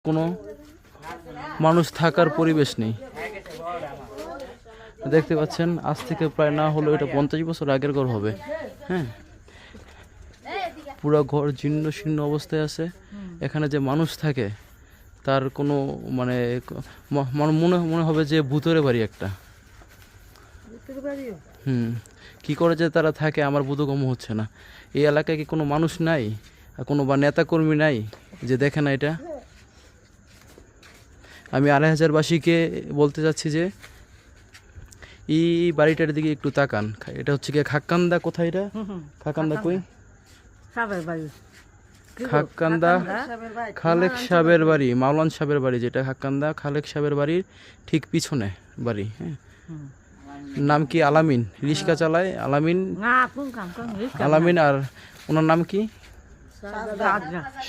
কোনো মানুষ থাকার পরিবেশ নেই। দেখতে পাচ্ছেন আজ থেকে প্রায় না হলেও এটা 50 বছর আগের ঘর হবে। হ্যাঁ, পুরো ঘর জীর্ণ শীর্ণ অবস্থায় আছে। এখানে যে মানুষ থাকে তার কোনো মানে মনে হবে যে ভূতের বাড়ি একটা। কি করে যে তারা থাকে আমার বোধগম্য হচ্ছে না। এই এলাকায় কি কোনো মানুষ নাই, কোনো বা নেতাকর্মী নাই যে দেখে না এটা? আমি 2500 বাসীকে বলতে চাচ্ছি যে এই বাড়িটার দিকে একটু তাকান। এটা হচ্ছে কি খাক্কান্দা? কোথায় এটা? খাক্কান্দা কই? খাক্কান্দা খালেক সাহেবের বাড়ি, মাওলান সাহেবের বাড়ি, যেটা খাক্কান্দা খালেক সাহেবের বাড়ির ঠিক পিছনে বাড়ি। হ্যাঁ, নাম কি? আলামিন। রিক্সা চালায় আলামিন। আলামিন আর ওনার নাম কি?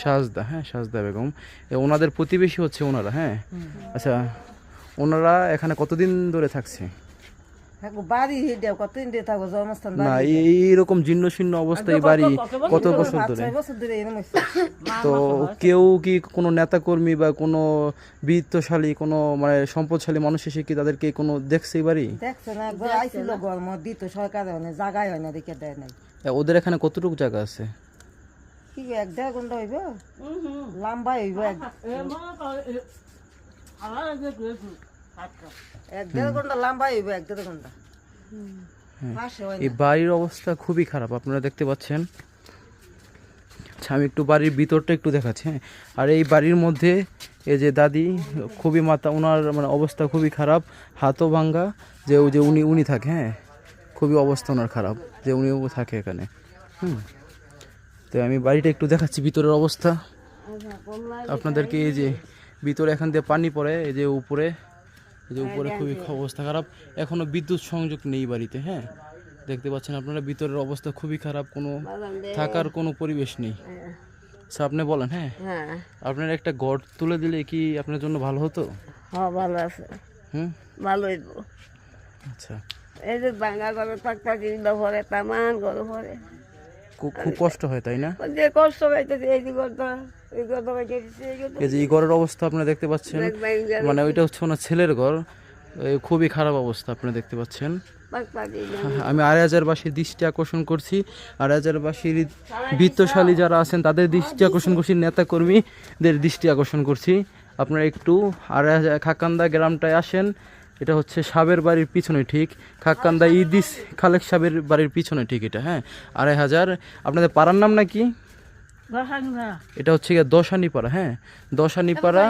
সাজদা। হ্যাঁ, সাজদা বেগম। ওনাদের প্রতিবেশী হচ্ছে ওনারা। হ্যাঁ, আচ্ছা, ওনারা এখানে কতদিন ধরে থাকছে? না, এইরকম জীর্ণ শীর্ণ অবস্থায় বাড়ি কত বছর ধরে? তো কেউ কি কোনো নেতাকর্মী বা কোনো বিত্তশালী কোনো মানে সম্পদশালী মানুষ এসে কি তাদেরকে কোনো দেখছে এই বাড়ি? ওদের এখানে কতটুকু জায়গা আছে? কি 1.5 ঘন্টা হইব, লম্বা হইব 1.5 ঘন্টা, লম্বা হইব 1.5 ঘন্টা। এই বাড়ির অবস্থা খুবই খারাপ, আপনারা দেখতে পাচ্ছেন। আচ্ছা, আমি একটু বাড়ির ভিতরটা একটু দেখাচ্ছি। হ্যাঁ, আর এই বাড়ির মধ্যে এই যে দাদি, খুবই মাথা, ওনার মানে অবস্থা খুবই খারাপ, হাতও ভাঙ্গা। যে ওই যে উনি থাকে, হ্যাঁ, খুবই অবস্থা ওনার খারাপ যে উনিও থাকে এখানে। তো আমি বাড়িটা একটু দেখাচ্ছি ভিতরের অবস্থা আপনাদেরকে। এই যে ভিতরে এখান দিয়ে পানি পড়ে, এই যে উপরে, এই যে উপরে খুবই অবস্থা খারাপ। এখনো বিদ্যুৎ সংযোগ নেই বাড়িতে। হ্যাঁ, দেখতে পাচ্ছেন আপনারা ভিতরের অবস্থা খুবই খারাপ, কোনো থাকার কোনো পরিবেশ নেই। আচ্ছা, আপনি বলেন। হ্যাঁ, আপনার একটা ঘর তুলে দিলে কি আপনার জন্য ভালো হতো? হ্যাঁ, ভালো আছে। ভালো হইব। আচ্ছা, এই যে ভাঙা ঘরে পাক্কা কিনলে পরে তামান ঘরে পরে খুব কষ্ট হয়, তাই না? যে কষ্ট পাইতেছে এই ঘরটা, এই ঘরটা এই যে এই ঘরের অবস্থা আপনারা দেখতে পাচ্ছেন, মানে ওইটা হচ্ছে ওনার ছেলের ঘর। খুবই খারাপ অবস্থা আপনারা দেখতে পাচ্ছেন। আমি 2500 বাসীর দৃষ্টি আকর্ষণ করছি, 2500 বাসীর বিত্তশালী যারা আছেন তাদের দৃষ্টি আকর্ষণ করছি, নেতাকর্মীদের দৃষ্টি আকর্ষণ করছি। আপনারা একটু 2500 খাক্কান্দা গ্রামটায় আসেন। এটা হচ্ছে সাবের বাড়ির পিছনে, ঠিক খাক্কান্দা ইদিস খালেক সাহেবের বাড়ির পিছনে, ঠিক এটা। হ্যাঁ, 2500। আপনাদের পাড়ার নাম নাকি? এটা হচ্ছে দশানি পাড়া। হ্যাঁ, দশানি পাড়া।